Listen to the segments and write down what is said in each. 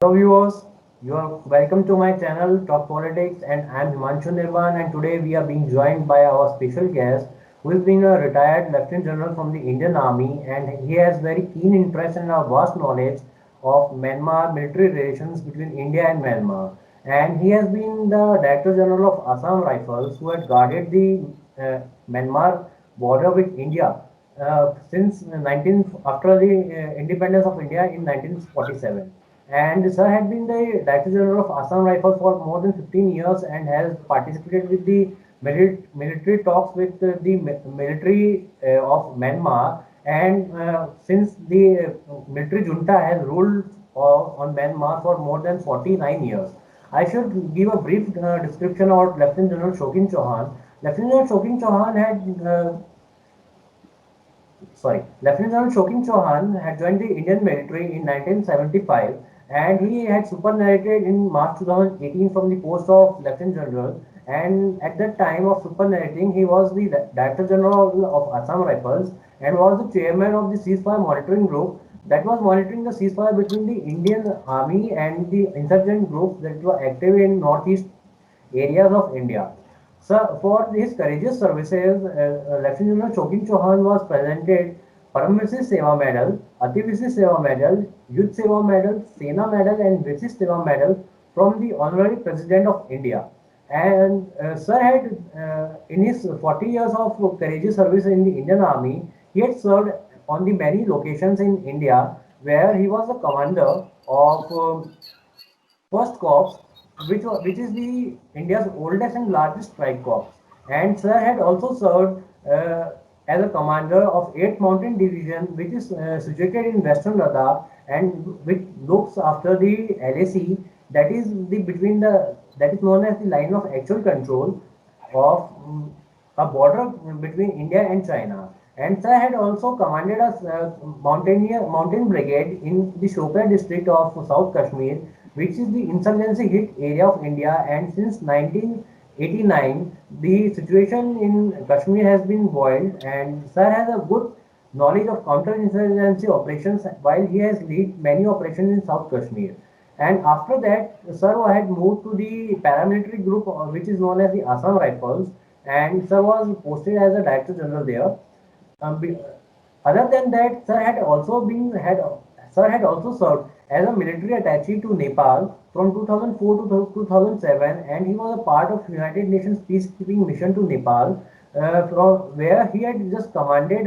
Hello viewers, you are welcome to my channel Talk Politics and I am Himanshu Nirvan and today we are being joined by our special guest who is being a retired Lieutenant General from the Indian Army and he has very keen interest and a vast knowledge of Myanmar military relations between India and Myanmar and he has been the Director General of Assam Rifles who had guarded the Myanmar border with India since 19 after the independence of India in 1947. And sir had been the Director General of Assam Rifles for more than 15 years and has participated with the military talks with the military of Myanmar. And since the military junta has ruled on Myanmar for more than 49 years, I should give a brief description about Lieutenant General Shokin Chauhan. Lieutenant General Shokin Chauhan had Lieutenant General Shokin Chauhan had joined the Indian military in 1975 and he had superannuated in March 2018 from the post of Lieutenant General. And at that time of superannuating, he was the Director General of Assam Rifles and was the chairman of the ceasefire monitoring group that was monitoring the ceasefire between the Indian Army and the insurgent groups that were active in northeast areas of India. So, for his courageous services, Lieutenant General Shokin Chauhan was presented Param Visist Seva Medal, Ati Visist Seva Medal, Youth Seva Medal, Sena Medal, and Visist Seva Medal from the Honorary President of India. And Sir had, in his 40 years of courageous service in the Indian Army, he had served on the many locations in India where he was the commander of First Corps, which is the India's oldest and largest strike corps. And Sir had also served as a commander of 8th Mountain Division, which is situated in Western Ladakh and which looks after the LAC, that is the between the that is known as the line of actual control of a border between India and China. And Sir had also commanded a mountain brigade in the Shopia district of South Kashmir, which is the insurgency hit area of India. And since 1989, the situation in Kashmir has been boiled, and Sir has a good knowledge of counter-insurgency operations while he has led many operations in South Kashmir. And after that, Sir had moved to the paramilitary group, which is known as the Assam Rifles, and Sir was posted as a Director General there. Um, be- Other than that, Sir had also served as a military attaché to Nepal from 2004 to 2007, and he was a part of United Nations peacekeeping mission to Nepal, from where he had just commanded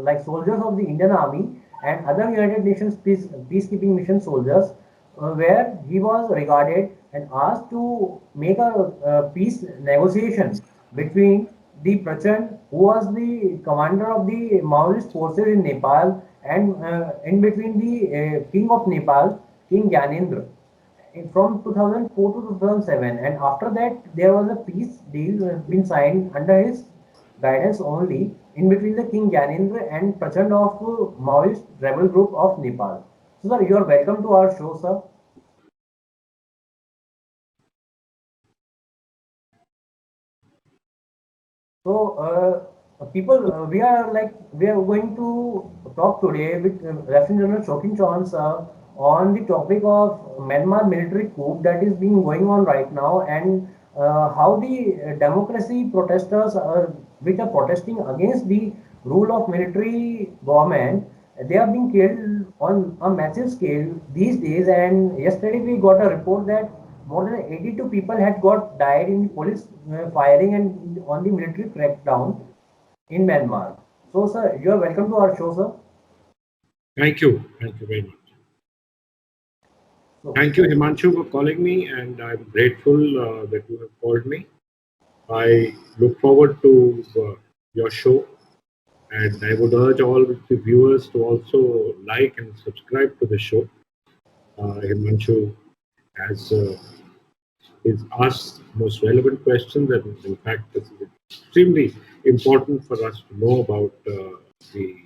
like soldiers of the Indian Army and other United Nations peacekeeping mission soldiers, where he was regarded and asked to make a peace negotiation between the Prachand, who was the commander of the Maoist forces in Nepal, and in between the King of Nepal, King Gyanendra, from 2004 to 2007. And after that, there was a peace deal been signed under his guidance only in between the King Gyanendra and Prachand of Maoist rebel group of Nepal. So, sir, you are welcome to our show, sir. So, people, we are going to talk today with Lieutenant General Shokin Chauhan sir on the topic of Myanmar military coup that is being going on right now, and how the democracy protesters which are protesting against the rule of military government, they are being killed on a massive scale these days. And yesterday we got a report that more than 82 people had got died in police firing and on the military crackdown in Myanmar. So, sir, you are welcome to our show, sir. Thank you. Thank you very much. So, Thank you, Himanshu, for calling me, and I'm grateful that you have called me. I look forward to your show, and I would urge all the viewers to also like and subscribe to the show. Himanshu has is asked most relevant questions, and in fact, this is extremely important for us to know about the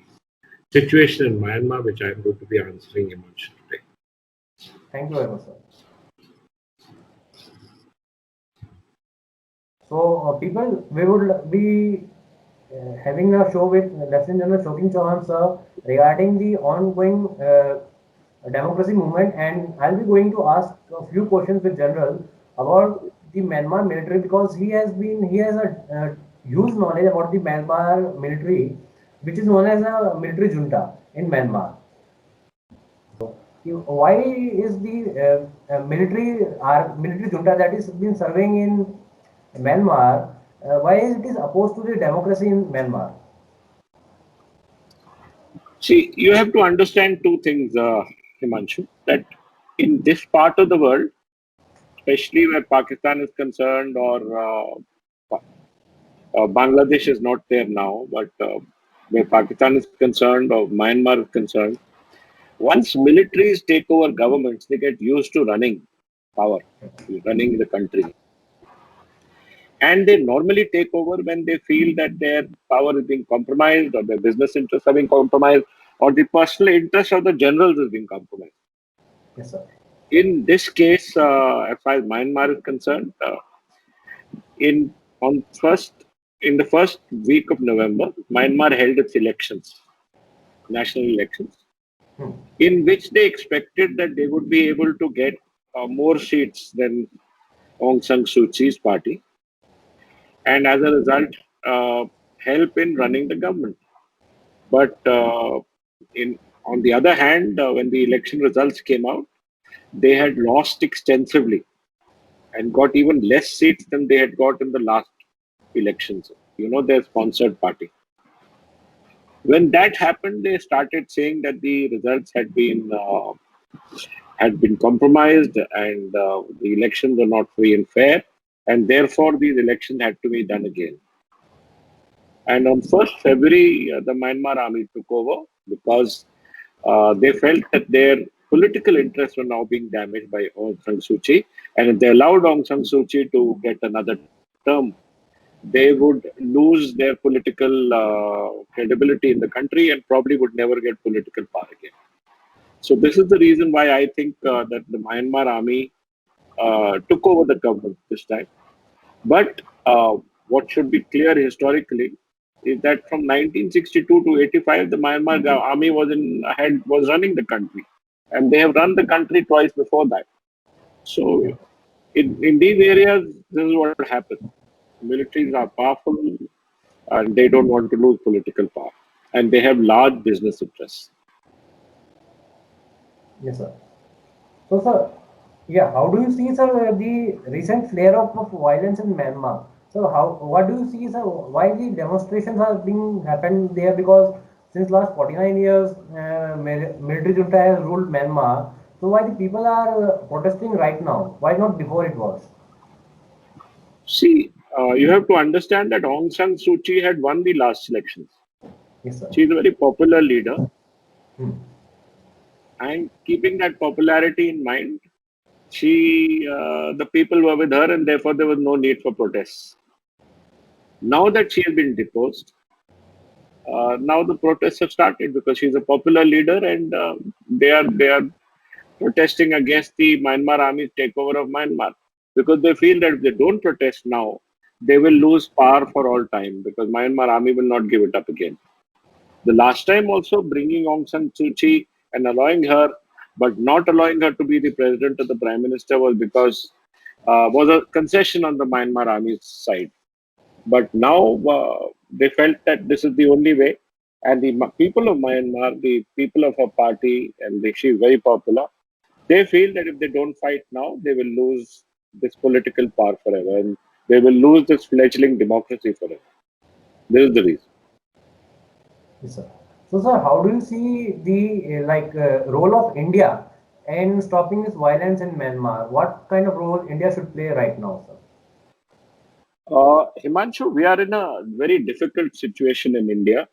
situation in Myanmar, which I'm going to be answering Himanshu today. thank you very much, sir. So, people, we would be having a show with Lieutenant General Shokin Chauhan, sir, regarding the ongoing democracy movement, and I'll be going to ask a few questions with General about the Myanmar military because he has a huge knowledge about the Myanmar military, which is known as a military junta in Myanmar. Why is the military junta that is been serving in Myanmar, why it is opposed to the democracy in Myanmar? See, you have to understand two things, Himanshu, that in this part of the world, especially where Pakistan is concerned or Bangladesh is not there now, but where Pakistan is concerned or Myanmar is concerned, once militaries take over governments, they get used to running power, running the country. And they normally take over when they feel that their power is being compromised or their business interests are being compromised or the personal interest of the generals is being compromised. Yes, sir. In this case, as far as Myanmar is concerned, in on first in the first week of November, Myanmar held its elections, national elections, Hmm. in which they expected that they would be able to get more seats than Aung San Suu Kyi's party, and as a result, help in running the government. But in on the other hand, when the election results came out, they had lost extensively and got even less seats than they had got in the last elections. You know, their sponsored party. When that happened, they started saying that the results had been compromised and the elections were not free and fair, and therefore these elections had to be done again. And on 1st February, the Myanmar army took over because they felt that their political interests were now being damaged by Aung San Suu Kyi. And if they allowed Aung San Suu Kyi to get another term, they would lose their political credibility in the country and probably would never get political power again. So this is the reason why I think that the Myanmar army took over the government this time. But what should be clear historically is that from 1962 to 85, the Myanmar army was running the country, and they have run the country twice before that. So Okay. in these areas, this is what happens. Militaries are powerful, and they don't want to lose political power, and they have large business interests. Yes, sir. So, sir, yeah, how do you see, sir, the recent flare up of violence in Myanmar? So, what do you see, sir, why the demonstrations are being happened there? Because since last 49 years, military junta has ruled Myanmar. So, why the people are protesting right now? Why not before it was? See, you have to understand that Aung San Suu Kyi had won the last elections. Yes, sir. She is a very popular leader, Hmm. and keeping that popularity in mind, the people were with her, and therefore there was no need for protests. Now that she has been deposed, now the protests have started because she's a popular leader, and they are protesting against the Myanmar army's takeover of Myanmar because they feel that if they don't protest now, they will lose power for all time because Myanmar army will not give it up again. The last time also bringing Aung San Suu Kyi and allowing her, but not allowing her to be the president or the prime minister was a concession on the Myanmar army's side. But now they felt that this is the only way, and the people of Myanmar, the people of her party, and she is very popular. They feel that if they don't fight now, they will lose this political power forever, and they will lose this fledgling democracy forever. This is the reason. Yes, sir. So, sir, how do you see the role of India in stopping this violence in Myanmar? What kind of role India should play right now, sir? Himanshu, we are in a very difficult situation in India.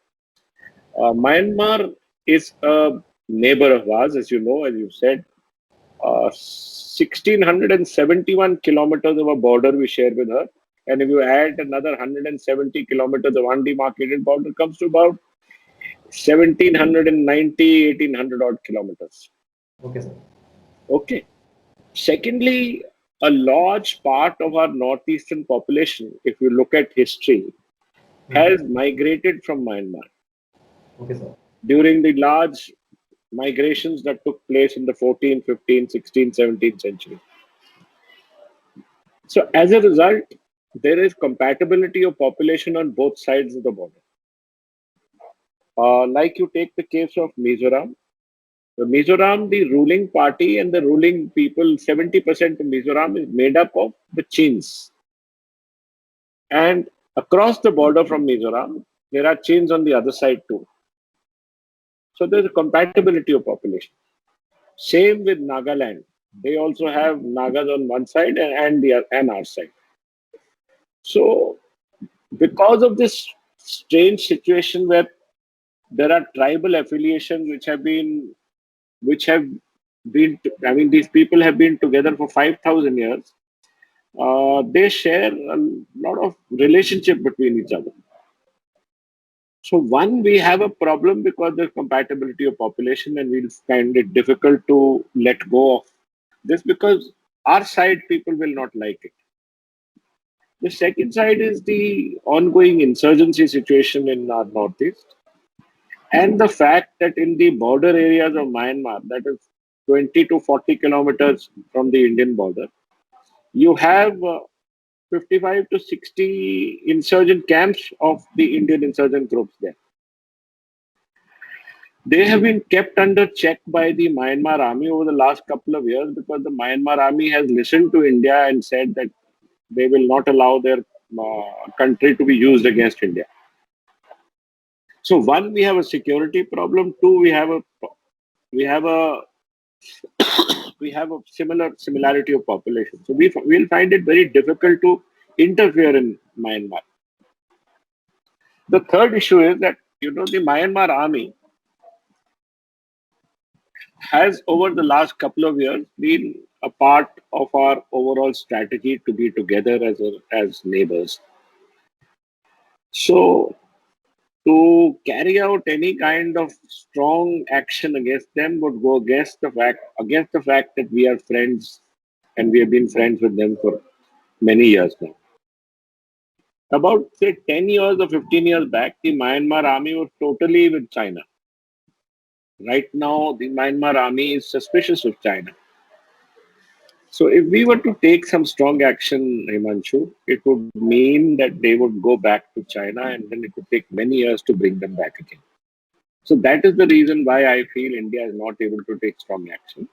Myanmar is a neighbor of ours, as you know, as you said. 1,671 kilometers of a border we share with her. And if you add another 170 kilometers of undemarcated border, comes to about 1,790, 1,800 odd kilometers. Okay, sir. Okay. Secondly, a large part of our northeastern population, if you look at history, Hmm. has migrated from Myanmar Okay, sir. during the large migrations that took place in the 14th, 15th, 16th, 17th century. So as a result, there is compatibility of population on both sides of the border. Like you take the case of Mizoram. The Mizoram, the ruling party and the ruling people, 70% of Mizoram is made up of the Chins. And across the border from Mizoram, there are Chins on the other side too. So there's a compatibility of population. Same with Nagaland. They also have Nagas on one side and our side. So because of this strange situation where there are tribal affiliations I mean, these people have been together for 5,000 years. They share a lot of relationship between each other. So one, we have a problem because there's compatibility of population, and we'll find it difficult to let go of this because our side people will not like it. The second side is the ongoing insurgency situation in our northeast, and the fact that in the border areas of Myanmar, that is 20 to 40 kilometers from the Indian border, you have 55 to 60 insurgent camps of the Indian insurgent groups there. They have been kept under check by the Myanmar army over the last couple of years because the Myanmar army has listened to India and said that they will not allow their country to be used against India. So one, we have a security problem. Two, we have a similarity of population. So we'll find it very difficult to interfere in Myanmar. The third issue is that the Myanmar army has over the last couple of years been a part of our overall strategy to be together as neighbors. So to carry out any kind of strong action against them would go against the fact that we are friends and we have been friends with them for many years now. About say 10 years or 15 years back, the Myanmar army was totally with China. Right now, the Myanmar army is suspicious of China. So if we were to take some strong action, Himanshu, it would mean that they would go back to China and then it would take many years to bring them back again. So that is the reason why I feel India is not able to take strong action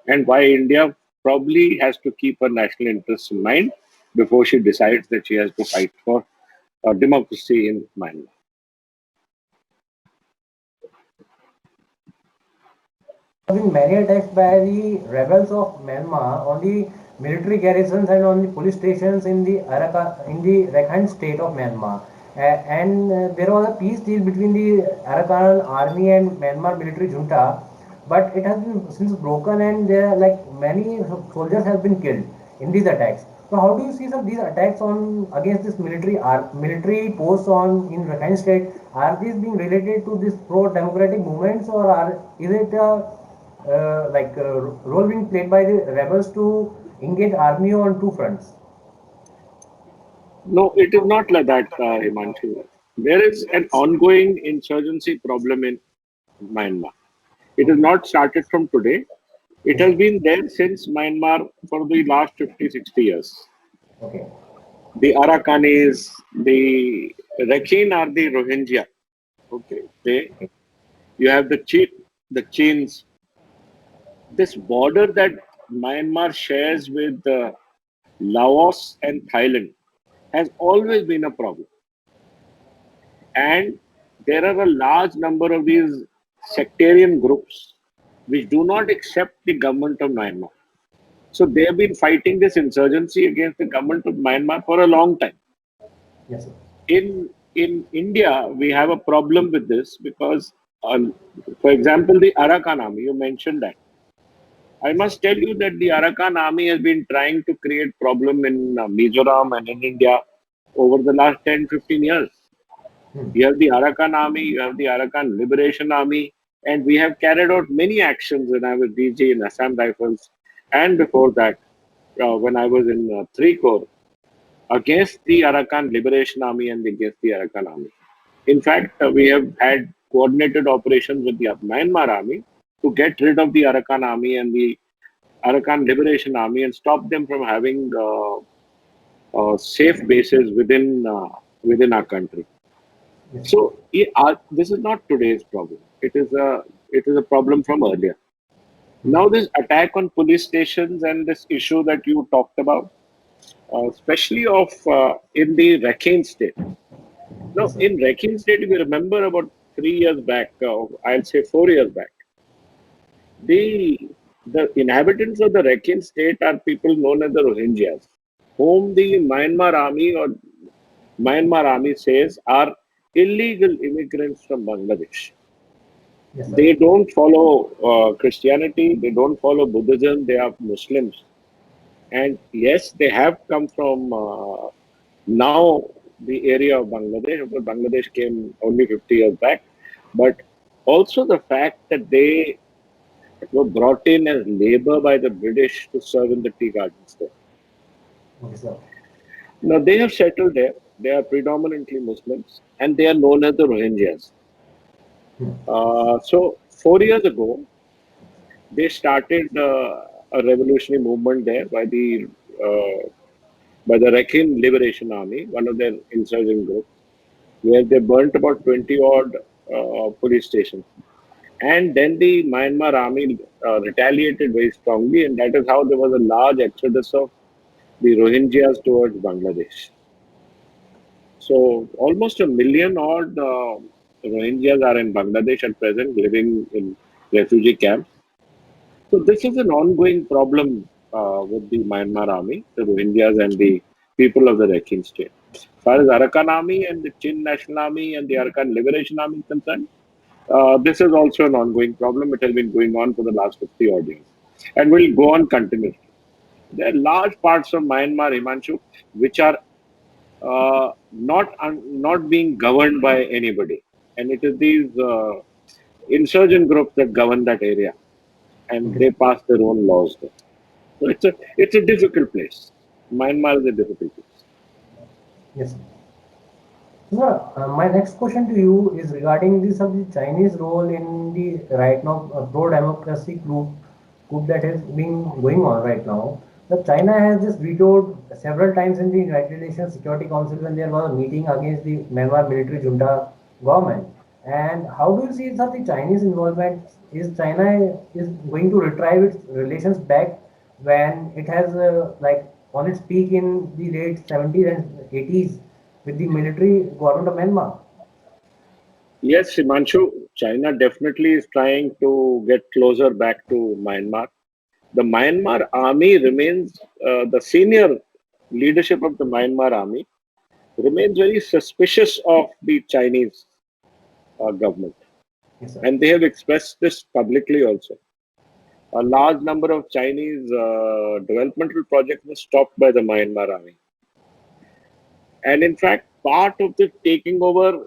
and why India probably has to keep her national interests in mind before she decides that she has to fight for democracy in Myanmar. There have been many attacks by the rebels of Myanmar on the military garrisons and on the police stations in the Rakhine state of Myanmar. And there was a peace deal between the Arakan army and Myanmar military junta, but it has been since broken, and there are like many soldiers have been killed in these attacks. So how do you see some these attacks on against this military posts on in Rakhine state? Are these being related to this pro-democratic movements, or is it role being played by the rebels to engage army on two fronts? No, it is not like that, Himanshu. There is an ongoing insurgency problem in Myanmar. It has not started from today. It has been there since Myanmar for the last 50, 60 years. Okay. The Arakanis, the Rakhine are the Rohingya. Okay, you have the Chins. This border that Myanmar shares with Laos and Thailand has always been a problem. And there are a large number of these sectarian groups which do not accept the government of Myanmar. So they have been fighting this insurgency against the government of Myanmar for a long time. Yes, sir. In India, we have a problem with this because, for example, the Arakan army, you mentioned that. I must tell you that the Arakan army has been trying to create problem in Mizoram and in India over the last 10, 15 years. You have the Arakan army, you have the Arakan Liberation Army, and we have carried out many actions when I was DG in Assam Rifles, and before that, when I was in 3 Corps, against the Arakan Liberation Army and against the Arakan Army. In fact, we have had coordinated operations with the Myanmar Army to get rid of the Arakan army and the Arakan Liberation Army and stop them from having safe bases within our country. Yes, So this is not today's problem. It is a problem from earlier. Now this attack on police stations and this issue that you talked about, especially of in the Rakhine state. Now yes, sir. in Rakhine state, if you remember about 3 years back, I'll say 4 years back, the the inhabitants of the Rakhine state are people known as the Rohingyas, whom the Myanmar army says are illegal immigrants from Bangladesh. Yes, sir. They don't follow Christianity, they don't follow Buddhism, they are Muslims. And yes, they have come from now the area of Bangladesh, but Bangladesh came only 50 years back. But also the fact that they were brought in as labor by the British to serve in the tea gardens there. Okay, sir. Now they have settled there. They are predominantly Muslims and they are known as the Rohingyas. Hmm. So 4 years ago, they started a revolutionary movement there by the Rakhine Liberation Army, one of their insurgent groups, where they burnt about 20 odd police stations. And then the Myanmar army retaliated very strongly, and that is how there was a large exodus of the Rohingyas towards Bangladesh. So almost a million odd Rohingyas are in Bangladesh at present, living in refugee camps. So this is an ongoing problem with the Myanmar army, the Rohingyas and the people of the Rakhine state. As far as Arakan army and the Chin National Army and the Arakan Liberation Army is concerned, this is also an ongoing problem. It has been going on for the last 50 odd years and will go on continuously. There are large parts of Myanmar, Himanshu, which are not being governed by anybody, and it is these insurgent groups that govern that area, and Okay. they pass their own laws there. So it's a difficult place. Myanmar is a difficult place. Yes, sir. Sir, my next question to you is regarding this of the Chinese role in the right now pro-democracy group that has been going on right now. The China has just vetoed several times in the United Nations Security Council when there was a meeting against the Myanmar military junta government. And how do you see that the Chinese involvement? Is China is going to retrieve its relations back when it has like on its peak in the late 70s and 80s with the military government of Myanmar? Yes, Himanshu, China definitely is trying to get closer back to Myanmar. The Myanmar army remains, the senior leadership of the Myanmar army remains very suspicious of the Chinese government. Yes, sir. And they have expressed this publicly also. A large number of Chinese developmental projects were stopped by the Myanmar army. And in fact, part of the taking over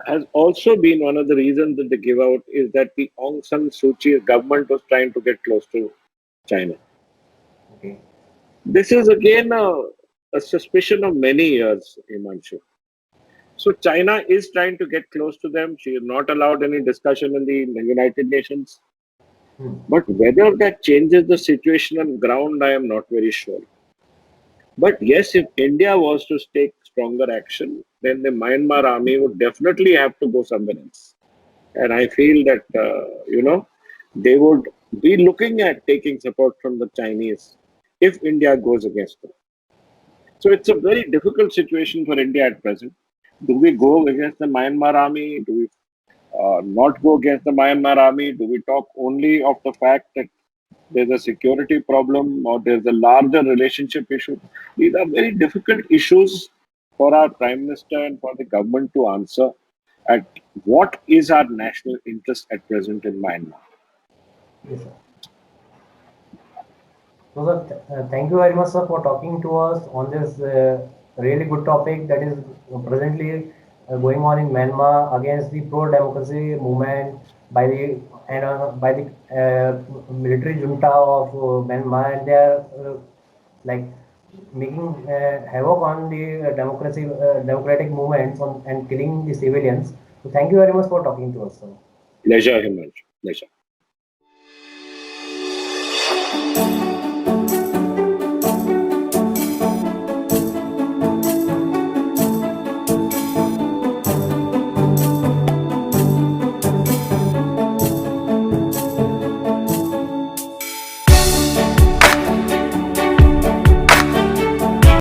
has also been one of the reasons that they give out is that the Aung San Suu Kyi government was trying to get close to China. Okay. This is again a suspicion of many years, Himanshu. So China is trying to get close to them. She has not allowed any discussion in the United Nations. Hmm. But whether that changes the situation on ground, I am not very sure. But yes, if India was to take stronger action, then the Myanmar army would definitely have to go somewhere else. And I feel that, they would be looking at taking support from the Chinese if India goes against them. So it's a very difficult situation for India at present. Do we go against the Myanmar army? Do we not go against the Myanmar army? Do we talk only of the fact that there's a security problem or there's a larger relationship issue? These are very difficult issues for our Prime Minister and for the government to answer at what is our national interest at present in Myanmar. Yes, sir. So, sir, thank you very much, sir, for talking to us on this really good topic that is presently going on in Myanmar against the pro-democracy movement by the by the military junta of Myanmar, and they are like making havoc on the democratic movements and killing the civilians. So, thank you very much for talking to us, sir. Pleasure, Himanshu. Pleasure.